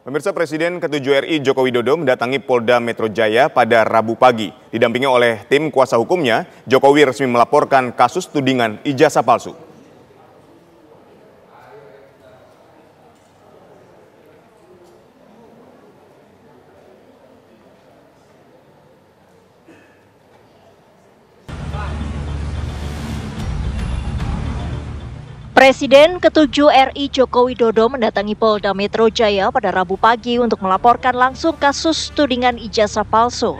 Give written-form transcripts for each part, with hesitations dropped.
Pemirsa, Presiden ke-7 RI Joko Widodo mendatangi Polda Metro Jaya pada Rabu pagi. Didampingi oleh tim kuasa hukumnya, Jokowi resmi melaporkan kasus tudingan ijazah palsu. Presiden ke-7 RI Joko Widodo mendatangi Polda Metro Jaya pada Rabu pagi untuk melaporkan langsung kasus tudingan ijazah palsu.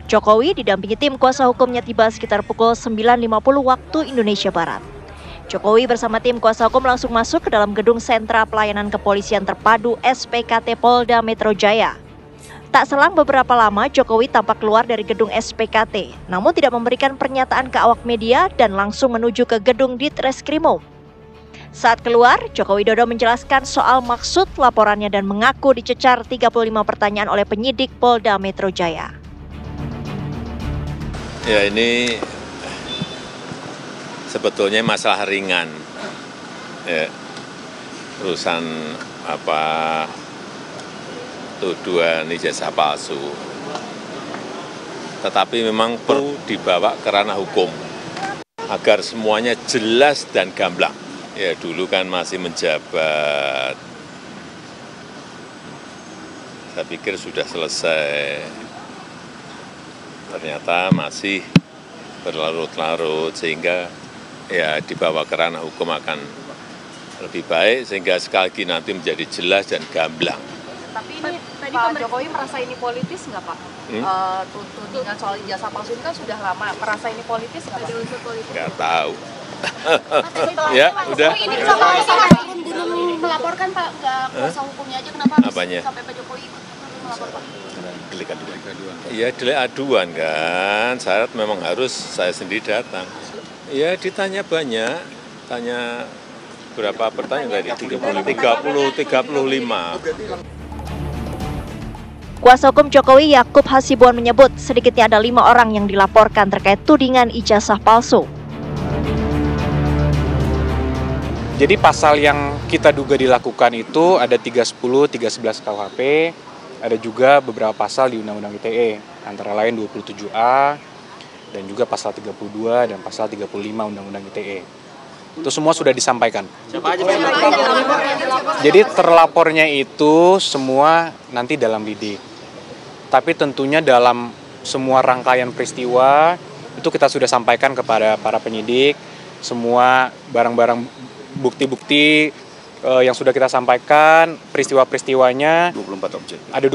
Jokowi didampingi tim kuasa hukumnya tiba sekitar pukul 9.50 waktu Indonesia Barat. Jokowi bersama tim kuasa hukum langsung masuk ke dalam gedung Sentra Pelayanan Kepolisian Terpadu SPKT Polda Metro Jaya. Tak selang beberapa lama, Jokowi tampak keluar dari gedung SPKT, namun tidak memberikan pernyataan ke awak media dan langsung menuju ke gedung Ditreskrimum. Saat keluar, Joko Widodo menjelaskan soal maksud laporannya dan mengaku dicecar 35 pertanyaan oleh penyidik Polda Metro Jaya. Ya, ini sebetulnya masalah ringan. Ya, urusan tuduhan ijazah palsu. Tetapi memang perlu dibawa ke ranah hukum agar semuanya jelas dan gamblang. Ya, dulu kan masih menjabat. Saya pikir sudah selesai. Ternyata masih berlarut-larut, sehingga ya dibawa ke ranah hukum akan lebih baik, sehingga sekali lagi nanti menjadi jelas dan gamblang. Tapi ini tadi Pak Jokowi merasa ini politis nggak, Pak? Tudingan soal ijazah palsu ini kan sudah lama. Merasa ini politis nggak, Pak? Nggak tahu. Ya, udah. Ini belum melaporkan, Pak, nggak kuasa hukumnya aja, kenapa harus sampai Pak Jokowi ikut melapor, Pak? Delik aduan. Iya, delik aduan kan. Syarat memang harus saya sendiri datang. Ya, ditanya banyak. Tanya berapa pertanyaan tadi? 35. Kuasa hukum Jokowi Yakub Hasibuan menyebut sedikitnya ada 5 orang yang dilaporkan terkait tudingan ijazah palsu. Jadi pasal yang kita duga dilakukan itu ada 310, 311 KUHP, ada juga beberapa pasal di Undang-Undang ITE, antara lain 27A, dan juga pasal 32 dan pasal 35 Undang-Undang ITE. Itu semua sudah disampaikan. Jadi terlapornya itu semua nanti dalam lidik. Tapi tentunya dalam semua rangkaian peristiwa, itu kita sudah sampaikan kepada para penyidik, semua barang-barang bukti-bukti yang sudah kita sampaikan, peristiwa-peristiwanya 24 objek. Ada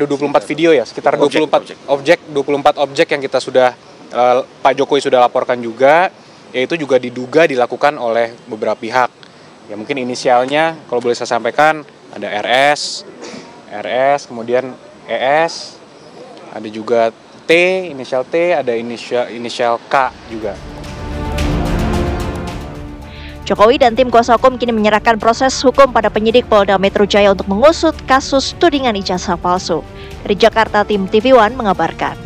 24 video ya, sekitar 24 objek yang kita sudah Pak Jokowi sudah laporkan juga, yaitu juga diduga dilakukan oleh beberapa pihak. Ya mungkin inisialnya kalau boleh saya sampaikan ada RS, kemudian ES, ada juga T, inisial T, ada inisial K juga. Jokowi dan tim kuasa hukum kini menyerahkan proses hukum pada penyidik Polda Metro Jaya untuk mengusut kasus tudingan ijazah palsu. Dari Jakarta, tim TV One mengabarkan.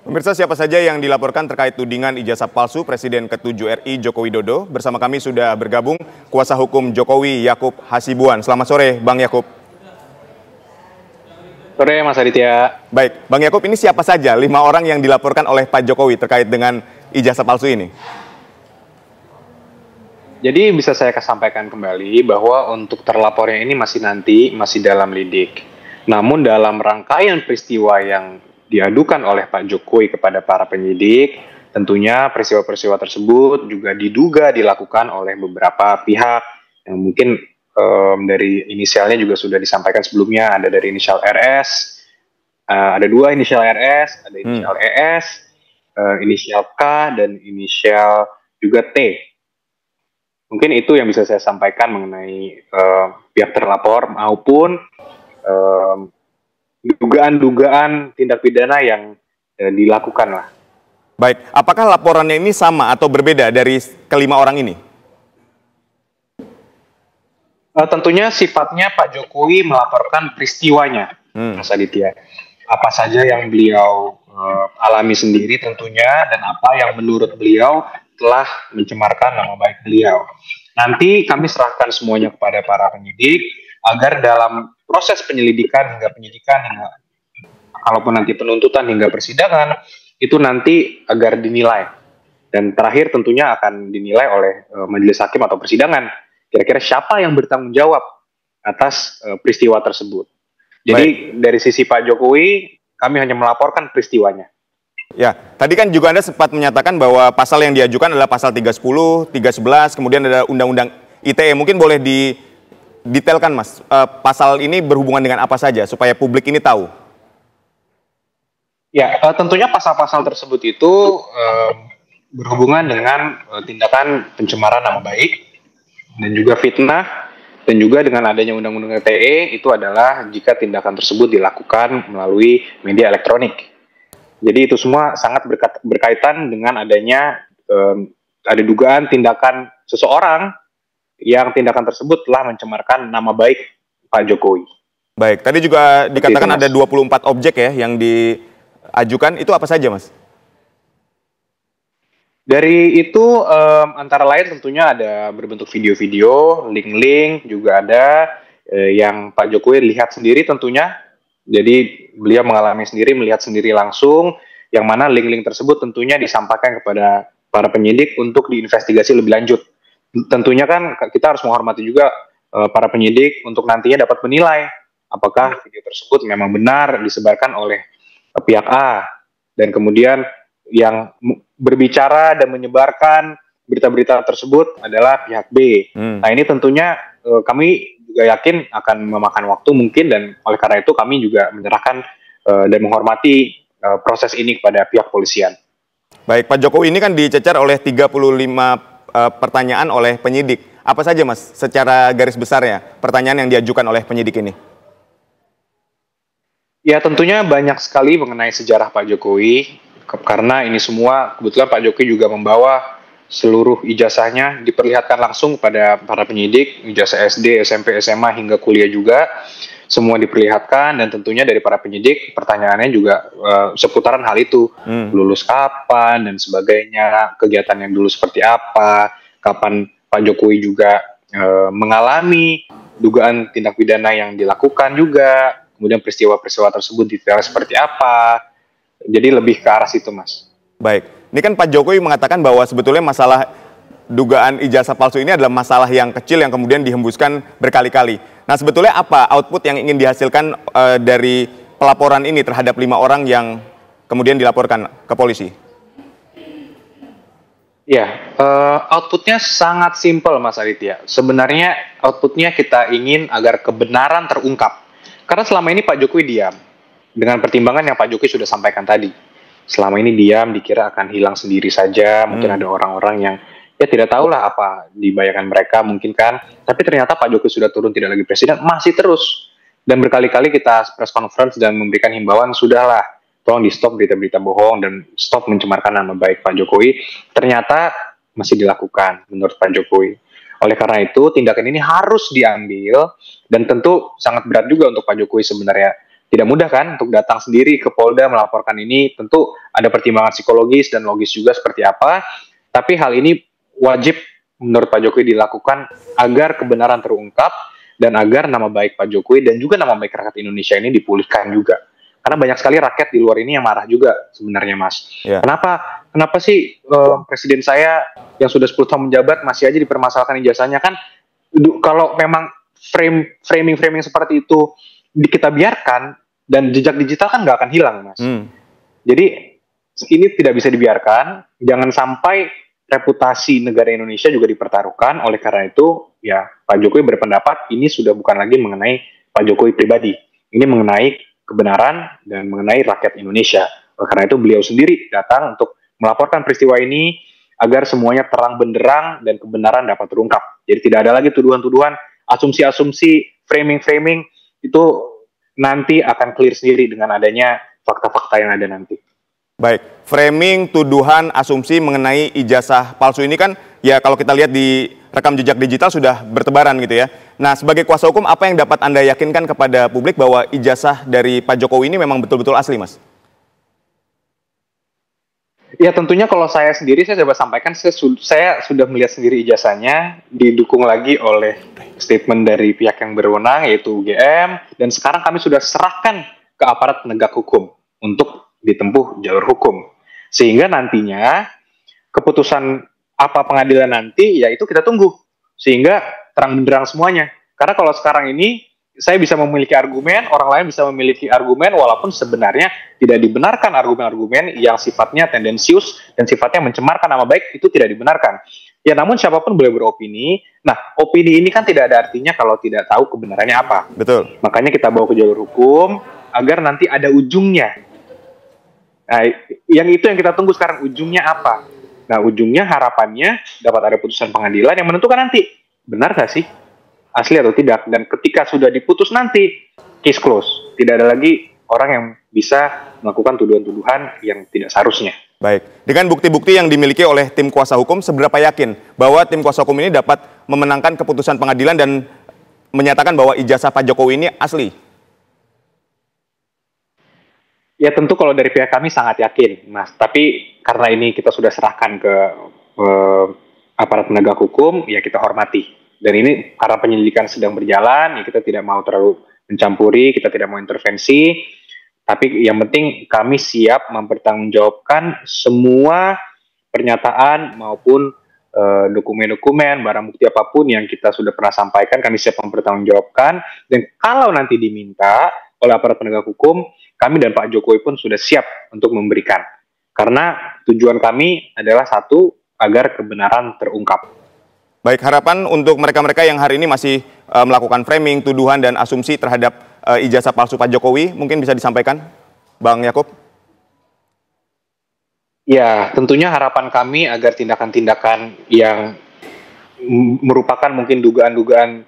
Pemirsa, siapa saja yang dilaporkan terkait tudingan ijazah palsu Presiden ke-7 RI Joko Widodo? Bersama kami sudah bergabung kuasa hukum Jokowi Yakub Hasibuan. Selamat sore, Bang Yakub. Sore, Mas Aditya. Baik, Bang Yakub, ini siapa saja 5 orang yang dilaporkan oleh Pak Jokowi terkait dengan ijazah palsu ini? Jadi bisa saya sampaikan kembali bahwa untuk terlapornya ini masih dalam lidik. Namun dalam rangkaian peristiwa yang diadukan oleh Pak Jokowi kepada para penyidik, tentunya peristiwa-peristiwa tersebut juga diduga dilakukan oleh beberapa pihak yang mungkin dari inisialnya juga sudah disampaikan sebelumnya, ada dari inisial RS, ada 2 inisial RS, ada inisial ES, inisial K, dan inisial juga T. Mungkin itu yang bisa saya sampaikan mengenai pihak terlapor maupun dugaan-dugaan tindak pidana yang dilakukan lah. Baik, apakah laporannya ini sama atau berbeda dari ke-5 orang ini? Tentunya sifatnya Pak Jokowi melaporkan peristiwanya, Mas Aditya. Apa saja yang beliau alami sendiri tentunya, dan apa yang menurut beliau telah mencemarkan nama baik beliau. Nanti kami serahkan semuanya kepada para penyidik agar dalam proses penyelidikan hingga penyidikan hingga kalaupun nanti penuntutan hingga persidangan itu nanti agar dinilai, dan terakhir tentunya akan dinilai oleh majelis hakim atau persidangan kira-kira siapa yang bertanggung jawab atas peristiwa tersebut. Jadi dari sisi Pak Jokowi kami hanya melaporkan peristiwanya. Ya, tadi kan juga Anda sempat menyatakan bahwa pasal yang diajukan adalah pasal 310, 311, kemudian ada Undang-Undang ITE. Mungkin boleh didetailkan, Mas, pasal ini berhubungan dengan apa saja supaya publik ini tahu? Ya, tentunya pasal-pasal tersebut itu berhubungan dengan tindakan pencemaran nama baik dan juga fitnah, dan juga dengan adanya Undang-Undang ITE itu adalah jika tindakan tersebut dilakukan melalui media elektronik. Jadi itu semua sangat berkaitan dengan adanya ada dugaan tindakan seseorang yang tindakan tersebut telah mencemarkan nama baik Pak Jokowi. Baik, tadi juga dikatakan ada 24 objek ya yang diajukan, itu apa saja, Mas? Dari itu antara lain tentunya ada berbentuk video-video, link-link, juga ada yang Pak Jokowi lihat sendiri tentunya. Jadi beliau mengalami sendiri, melihat sendiri langsung, yang mana link-link tersebut tentunya disampaikan kepada para penyidik untuk diinvestigasi lebih lanjut. Tentunya kan kita harus menghormati juga para penyidik untuk nantinya dapat menilai apakah video tersebut memang benar disebarkan oleh pihak A, dan kemudian yang berbicara dan menyebarkan berita-berita tersebut adalah pihak B. Nah ini tentunya kami juga yakin akan memakan waktu mungkin, dan oleh karena itu kami juga menyerahkan dan menghormati proses ini kepada pihak polisian. Baik, Pak Jokowi ini kan dicecar oleh 35 pertanyaan oleh penyidik. Apa saja, Mas, secara garis besarnya pertanyaan yang diajukan oleh penyidik ini? Ya tentunya banyak sekali mengenai sejarah Pak Jokowi, karena ini semua kebetulan Pak Jokowi juga membawa seluruh ijazahnya diperlihatkan langsung kepada para penyidik, ijazah SD, SMP, SMA hingga kuliah juga, semua diperlihatkan, dan tentunya dari para penyidik pertanyaannya juga seputaran hal itu, lulus kapan dan sebagainya, kegiatan yang dulu seperti apa, kapan Pak Jokowi juga mengalami dugaan tindak pidana yang dilakukan juga, kemudian peristiwa-peristiwa tersebut detail seperti apa, jadi lebih ke arah situ, Mas. Baik, ini kan Pak Jokowi mengatakan bahwa sebetulnya masalah dugaan ijazah palsu ini adalah masalah yang kecil yang kemudian dihembuskan berkali-kali. Nah, sebetulnya apa output yang ingin dihasilkan dari pelaporan ini terhadap 5 orang yang kemudian dilaporkan ke polisi? Ya, outputnya sangat simpel, Mas Aditya. Sebenarnya outputnya kita ingin agar kebenaran terungkap. Karena selama ini Pak Jokowi diam, dengan pertimbangan yang Pak Jokowi sudah sampaikan tadi. Selama ini diam, dikira akan hilang sendiri saja. Mungkin ada orang-orang yang ya tidak tahulah apa di bayangan mereka mungkin kan. Tapi ternyata Pak Jokowi sudah turun tidak lagi presiden, masih terus. Dan berkali-kali kita press conference dan memberikan himbauan, sudahlah, tolong di stop berita-berita bohong dan stop mencemarkan nama baik Pak Jokowi. Ternyata masih dilakukan menurut Pak Jokowi. Oleh karena itu, tindakan ini harus diambil, dan tentu sangat berat juga untuk Pak Jokowi sebenarnya. Tidak mudah kan untuk datang sendiri ke Polda melaporkan ini, tentu ada pertimbangan psikologis dan logis juga seperti apa, tapi hal ini wajib menurut Pak Jokowi dilakukan agar kebenaran terungkap dan agar nama baik Pak Jokowi dan juga nama baik rakyat Indonesia ini dipulihkan juga. Karena banyak sekali rakyat di luar ini yang marah juga sebenarnya, Mas. Yeah. Kenapa sih presiden saya yang sudah 10 tahun menjabat masih aja dipermasalahkan ijazahnya? Kan kalau memang framing seperti itu kita biarkan, dan jejak digital kan nggak akan hilang, Mas. Jadi ini tidak bisa dibiarkan. Jangan sampai reputasi negara Indonesia juga dipertaruhkan. Oleh karena itu, ya Pak Jokowi berpendapat ini sudah bukan lagi mengenai Pak Jokowi pribadi. Ini mengenai kebenaran dan mengenai rakyat Indonesia. Oleh karena itu beliau sendiri datang untuk melaporkan peristiwa ini agar semuanya terang benderang dan kebenaran dapat terungkap. Jadi tidak ada lagi tuduhan-tuduhan, asumsi-asumsi, framing-framing, itu nanti akan clear sendiri dengan adanya fakta-fakta yang ada nanti. Baik, framing, tuduhan, asumsi mengenai ijazah palsu ini kan ya kalau kita lihat di rekam jejak digital sudah bertebaran gitu ya. Nah, sebagai kuasa hukum apa yang dapat Anda yakinkan kepada publik bahwa ijazah dari Pak Jokowi ini memang betul-betul asli, Mas? Ya tentunya kalau saya sendiri, saya coba sampaikan, saya sudah melihat sendiri ijazahnya, didukung lagi oleh statement dari pihak yang berwenang yaitu UGM, dan sekarang kami sudah serahkan ke aparat penegak hukum untuk ditempuh jalur hukum. Sehingga nantinya keputusan apa pengadilan nanti, ya itu kita tunggu. Sehingga terang benderang semuanya. Karena kalau sekarang ini saya bisa memiliki argumen, orang lain bisa memiliki argumen, walaupun sebenarnya tidak dibenarkan argumen-argumen yang sifatnya tendensius dan sifatnya mencemarkan nama baik, itu tidak dibenarkan. Ya namun siapapun boleh beropini. Nah, opini ini kan tidak ada artinya kalau tidak tahu kebenarannya apa. Betul. Makanya kita bawa ke jalur hukum agar nanti ada ujungnya. Nah, yang itu yang kita tunggu sekarang, ujungnya apa? Nah, ujungnya harapannya dapat ada putusan pengadilan yang menentukan nanti benar nggak sih asli atau tidak. Dan ketika sudah diputus nanti, case close. Tidak ada lagi orang yang bisa melakukan tuduhan-tuduhan yang tidak seharusnya. Baik, dengan bukti-bukti yang dimiliki oleh tim kuasa hukum, seberapa yakin bahwa tim kuasa hukum ini dapat memenangkan keputusan pengadilan dan menyatakan bahwa ijazah Pak Jokowi ini asli? Ya tentu kalau dari pihak kami sangat yakin, Mas. Tapi karena ini kita sudah serahkan ke aparat penegak hukum, ya kita hormati. Dan ini karena penyelidikan sedang berjalan, ya kita tidak mau terlalu mencampuri, kita tidak mau intervensi. Tapi yang penting kami siap mempertanggungjawabkan semua pernyataan maupun dokumen-dokumen, barang bukti apapun yang kita sudah pernah sampaikan, kami siap mempertanggungjawabkan. Dan kalau nanti diminta oleh aparat penegak hukum, kami dan Pak Jokowi pun sudah siap untuk memberikan. Karena tujuan kami adalah satu, agar kebenaran terungkap. Baik, harapan untuk mereka-mereka yang hari ini masih melakukan framing, tuduhan, dan asumsi terhadap ijazah palsu Pak Jokowi, mungkin bisa disampaikan, Bang Yakub? Ya, tentunya harapan kami agar tindakan-tindakan yang merupakan mungkin dugaan-dugaan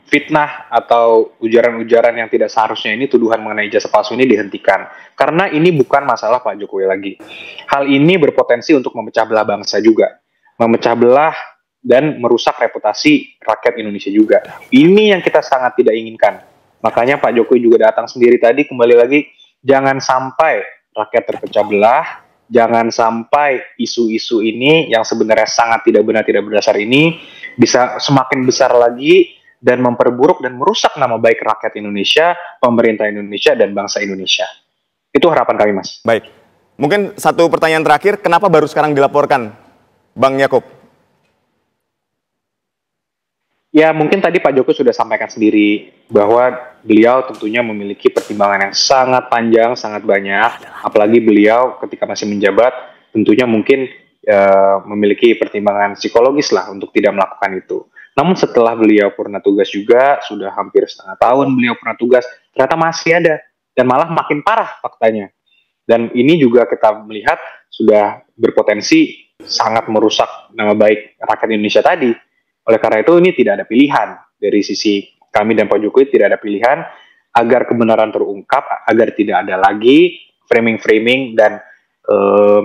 fitnah atau ujaran-ujaran yang tidak seharusnya ini, tuduhan mengenai ijazah palsu ini dihentikan. Karena ini bukan masalah Pak Jokowi lagi. Hal ini berpotensi untuk memecah belah bangsa juga. Memecah belah dan merusak reputasi rakyat Indonesia juga. Ini yang kita sangat tidak inginkan. Makanya Pak Jokowi juga datang sendiri tadi, kembali lagi, jangan sampai rakyat terpecah belah, jangan sampai isu-isu ini yang sebenarnya sangat tidak benar, tidak berdasar ini, bisa semakin besar lagi dan memperburuk dan merusak nama baik rakyat Indonesia, pemerintah Indonesia, dan bangsa Indonesia. Itu harapan kami, Mas. Baik, mungkin satu pertanyaan terakhir, kenapa baru sekarang dilaporkan, Bang Yakub? Ya, mungkin tadi Pak Jokowi sudah sampaikan sendiri bahwa beliau tentunya memiliki pertimbangan yang sangat panjang, sangat banyak. Apalagi beliau ketika masih menjabat, tentunya mungkin memiliki pertimbangan psikologis lah untuk tidak melakukan itu. Namun setelah beliau purna tugas juga, sudah hampir setengah tahun beliau purna tugas, ternyata masih ada. Dan malah makin parah faktanya. Dan ini juga kita melihat sudah berpotensi sangat merusak nama baik rakyat Indonesia tadi. Oleh karena itu ini tidak ada pilihan dari sisi kami dan Pak Jokowi, tidak ada pilihan agar kebenaran terungkap, agar tidak ada lagi framing-framing dan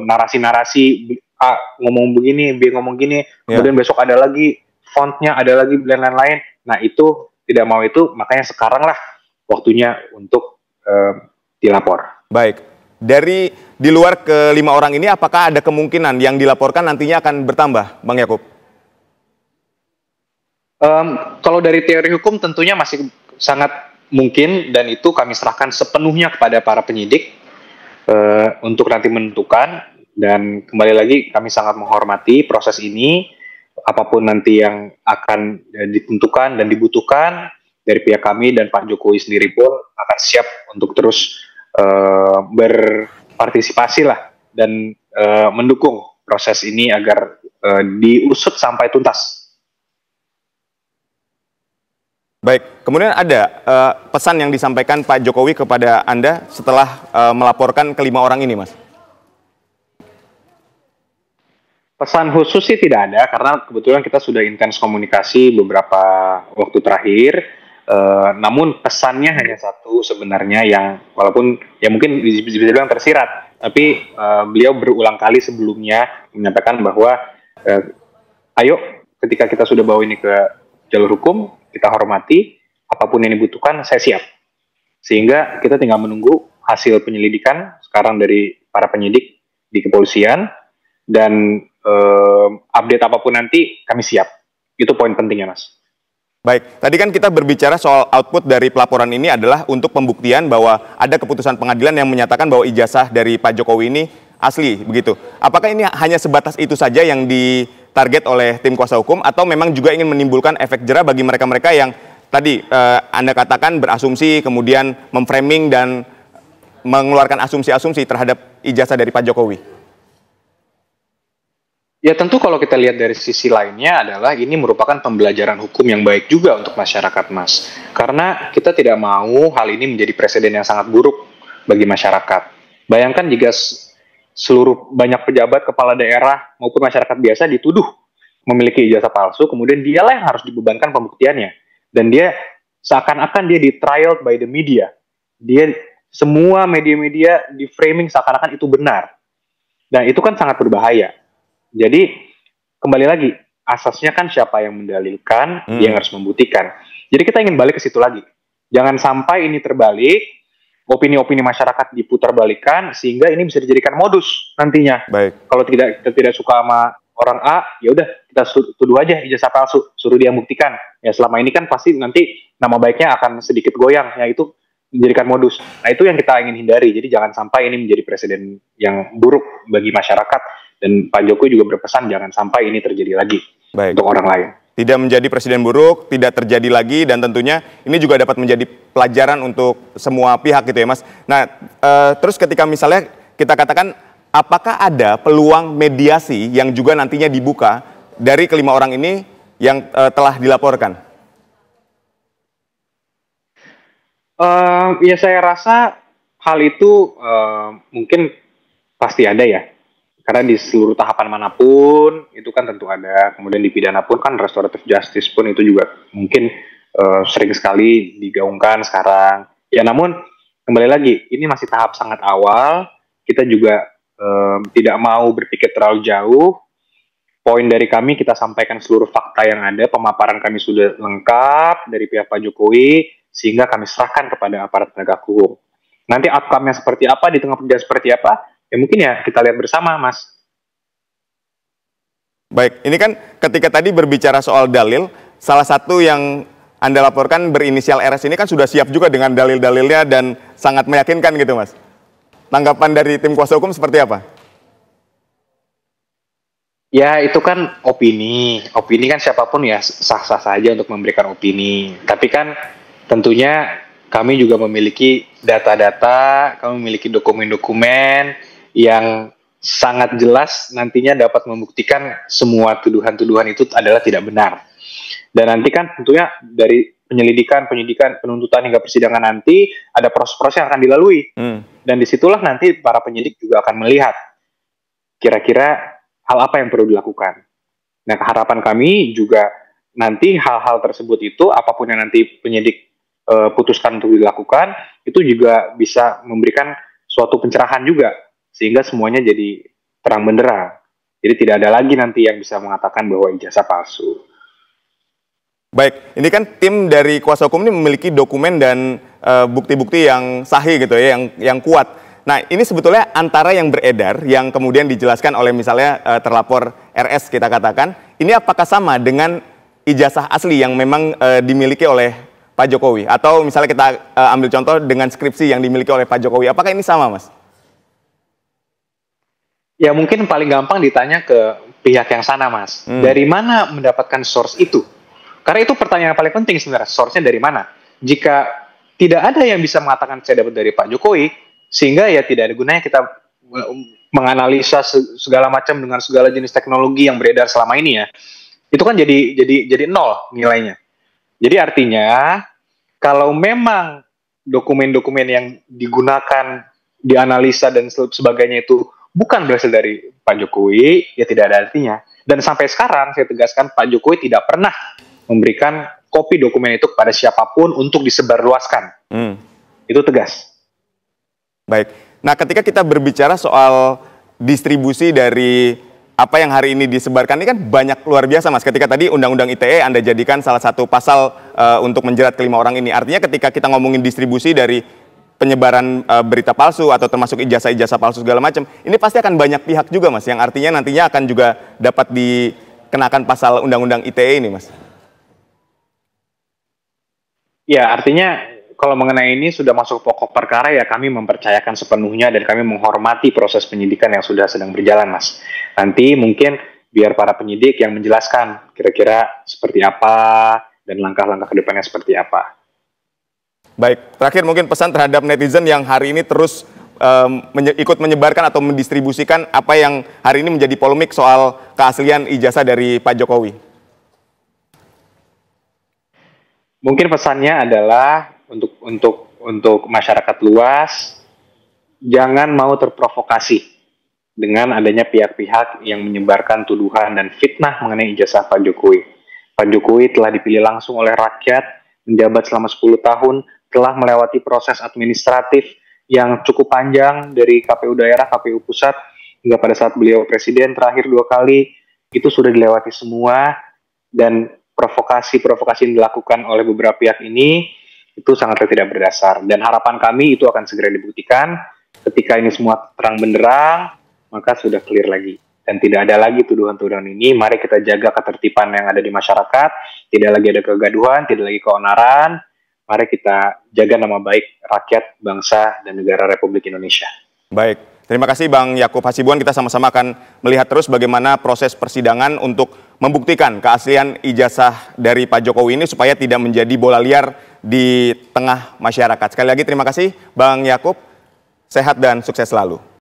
narasi-narasi A ngomong begini, B ngomong gini, kemudian besok ada lagi fontnya, ada lagi dan lain-lain. Nah itu tidak mau itu, makanya sekarang lah waktunya untuk dilapor. Baik, dari di luar kelima orang ini apakah ada kemungkinan yang dilaporkan nantinya akan bertambah, Bang Yakub? Kalau dari teori hukum tentunya masih sangat mungkin, dan itu kami serahkan sepenuhnya kepada para penyidik untuk nanti menentukan. Dan kembali lagi kami sangat menghormati proses ini, apapun nanti yang akan ditentukan dan dibutuhkan dari pihak kami, dan Pak Jokowi sendiri pun akan siap untuk terus berpartisipasi lah dan mendukung proses ini agar diusut sampai tuntas. Baik, kemudian ada pesan yang disampaikan Pak Jokowi kepada Anda setelah melaporkan kelima orang ini, Mas? Pesan khusus sih tidak ada, karena kebetulan kita sudah intens komunikasi beberapa waktu terakhir. Namun pesannya hanya satu sebenarnya, yang walaupun ya mungkin bisa dibilang tersirat, tapi beliau berulang kali sebelumnya menyampaikan bahwa ayo ketika kita sudah bawa ini ke jalur hukum, kita hormati, apapun yang dibutuhkan saya siap. Sehingga kita tinggal menunggu hasil penyelidikan sekarang dari para penyidik, di kepolisian, dan update apapun nanti kami siap. Itu poin pentingnya, Mas. Baik, tadi kan kita berbicara soal output dari pelaporan ini adalah untuk pembuktian bahwa ada keputusan pengadilan yang menyatakan bahwa ijazah dari Pak Jokowi ini asli, begitu. Apakah ini hanya sebatas itu saja yang ditarget oleh tim kuasa hukum, atau memang juga ingin menimbulkan efek jera bagi mereka-mereka yang tadi Anda katakan berasumsi, kemudian memframing dan mengeluarkan asumsi-asumsi terhadap ijazah dari Pak Jokowi? Ya tentu kalau kita lihat dari sisi lainnya adalah ini merupakan pembelajaran hukum yang baik juga untuk masyarakat, Mas. Karena kita tidak mau hal ini menjadi presiden yang sangat buruk bagi masyarakat. Bayangkan jika seluruh banyak pejabat, kepala daerah maupun masyarakat biasa dituduh memiliki ijazah palsu, kemudian dialah yang harus dibebankan pembuktiannya. Dan dia seakan-akan dia di trial by the media. Dia semua media-media di framing seakan-akan itu benar. Dan itu kan sangat berbahaya. Jadi kembali lagi, asasnya kan siapa yang mendalilkan, dia yang harus membuktikan. Jadi kita ingin balik ke situ lagi. Jangan sampai ini terbalik, opini-opini masyarakat diputarbalikkan sehingga ini bisa dijadikan modus nantinya. Baik. Kalau kita tidak suka sama orang A, ya udah kita tuduh aja ijazah palsu, suruh dia buktikan. Ya selama ini kan pasti nanti nama baiknya akan sedikit goyang, ya itu menjadikan modus. Nah itu yang kita ingin hindari. Jadi jangan sampai ini menjadi presiden yang buruk bagi masyarakat. Dan Pak Jokowi juga berpesan jangan sampai ini terjadi lagi untuk orang lain. Tidak menjadi presiden buruk, tidak terjadi lagi, dan tentunya ini juga dapat menjadi pelajaran untuk semua pihak gitu ya, Mas. Nah, terus ketika misalnya kita katakan apakah ada peluang mediasi yang juga nantinya dibuka dari kelima orang ini yang telah dilaporkan? Ya saya rasa hal itu mungkin pasti ada ya. Karena di seluruh tahapan manapun itu kan tentu ada. Kemudian di pidana pun kan restoratif justice pun itu juga mungkin sering sekali digaungkan sekarang. Ya namun kembali lagi ini masih tahap sangat awal. Kita juga tidak mau berpikir terlalu jauh. Poin dari kami kita sampaikan seluruh fakta yang ada. Pemaparan kami sudah lengkap dari pihak Pak Jokowi sehingga kami serahkan kepada aparat penegak hukum. Nanti outcome-nya seperti apa, di tengah perjalanan seperti apa, ya mungkin ya kita lihat bersama, Mas. Baik, ini kan ketika tadi berbicara soal dalil, salah satu yang Anda laporkan berinisial RS ini kan sudah siap juga dengan dalil-dalilnya dan sangat meyakinkan gitu, Mas. Tanggapan dari tim kuasa hukum seperti apa? Ya itu kan opini kan siapapun ya sah-sah saja untuk memberikan opini. Tapi kan tentunya kami juga memiliki data-data, kami memiliki dokumen-dokumen yang sangat jelas nantinya dapat membuktikan semua tuduhan-tuduhan itu adalah tidak benar. Dan nanti kan tentunya dari penyelidikan, penyidikan, penuntutan hingga persidangan nanti ada proses-proses yang akan dilalui. Dan disitulah nanti para penyidik juga akan melihat kira-kira hal apa yang perlu dilakukan. Nah harapan kami juga nanti hal-hal tersebut itu apapun yang nanti penyidik putuskan untuk dilakukan itu juga bisa memberikan suatu pencerahan juga sehingga semuanya jadi terang benderang. Jadi tidak ada lagi nanti yang bisa mengatakan bahwa ijazah palsu. Baik, ini kan tim dari kuasa hukum ini memiliki dokumen dan bukti-bukti yang sahih gitu ya, yang kuat. Nah, ini sebetulnya antara yang beredar, yang kemudian dijelaskan oleh misalnya terlapor RS kita katakan, ini apakah sama dengan ijazah asli yang memang dimiliki oleh Pak Jokowi? Atau misalnya kita ambil contoh dengan skripsi yang dimiliki oleh Pak Jokowi, apakah ini sama, Mas? Ya mungkin paling gampang ditanya ke pihak yang sana, Mas. Dari mana mendapatkan source itu? Karena itu pertanyaan yang paling penting sebenarnya, source-nya dari mana? Jika tidak ada yang bisa mengatakan saya dapat dari Pak Jokowi, sehingga ya tidak ada gunanya kita menganalisa segala macam dengan segala jenis teknologi yang beredar selama ini ya. Itu kan jadi nol nilainya. Jadi artinya kalau memang dokumen-dokumen yang digunakan, dianalisa dan sebagainya itu bukan berasal dari Pak Jokowi, ya tidak ada artinya. Dan sampai sekarang saya tegaskan Pak Jokowi tidak pernah memberikan kopi dokumen itu kepada siapapun untuk disebarluaskan. Itu tegas. Baik. Nah, ketika kita berbicara soal distribusi dari apa yang hari ini disebarkan, ini kan banyak luar biasa, Mas. Ketika tadi Undang-Undang ITE Anda jadikan salah satu pasal untuk menjerat kelima orang ini. Artinya ketika kita ngomongin distribusi dari penyebaran berita palsu atau termasuk ijazah-ijazah palsu segala macam, ini pasti akan banyak pihak juga Mas, yang artinya nantinya akan juga dapat dikenakan pasal Undang-Undang ITE ini Mas. Ya, artinya kalau mengenai ini sudah masuk pokok perkara ya kami mempercayakan sepenuhnya dan kami menghormati proses penyidikan yang sudah sedang berjalan Mas. Nanti mungkin biar para penyidik yang menjelaskan kira-kira seperti apa dan langkah-langkah ke depannya seperti apa. Baik, terakhir mungkin pesan terhadap netizen yang hari ini terus ikut menyebarkan atau mendistribusikan apa yang hari ini menjadi polemik soal keaslian ijazah dari Pak Jokowi. Mungkin pesannya adalah untuk masyarakat luas, jangan mau terprovokasi dengan adanya pihak-pihak yang menyebarkan tuduhan dan fitnah mengenai ijazah Pak Jokowi. Pak Jokowi telah dipilih langsung oleh rakyat, menjabat selama 10 tahun, telah melewati proses administratif yang cukup panjang dari KPU daerah, KPU pusat, hingga pada saat beliau presiden terakhir 2 kali, itu sudah dilewati semua, dan provokasi-provokasi yang dilakukan oleh beberapa pihak ini, itu sangat tidak berdasar. Dan harapan kami itu akan segera dibuktikan, ketika ini semua terang benderang, maka sudah clear lagi. Dan tidak ada lagi tuduhan-tuduhan ini, mari kita jaga ketertiban yang ada di masyarakat, tidak lagi ada kegaduhan, tidak lagi keonaran, mari kita jaga nama baik rakyat, bangsa, dan negara Republik Indonesia. Baik, terima kasih Bang Yakub Hasibuan. Kita sama-sama akan melihat terus bagaimana proses persidangan untuk membuktikan keaslian ijazah dari Pak Jokowi ini supaya tidak menjadi bola liar di tengah masyarakat. Sekali lagi terima kasih Bang Yakub, sehat dan sukses selalu.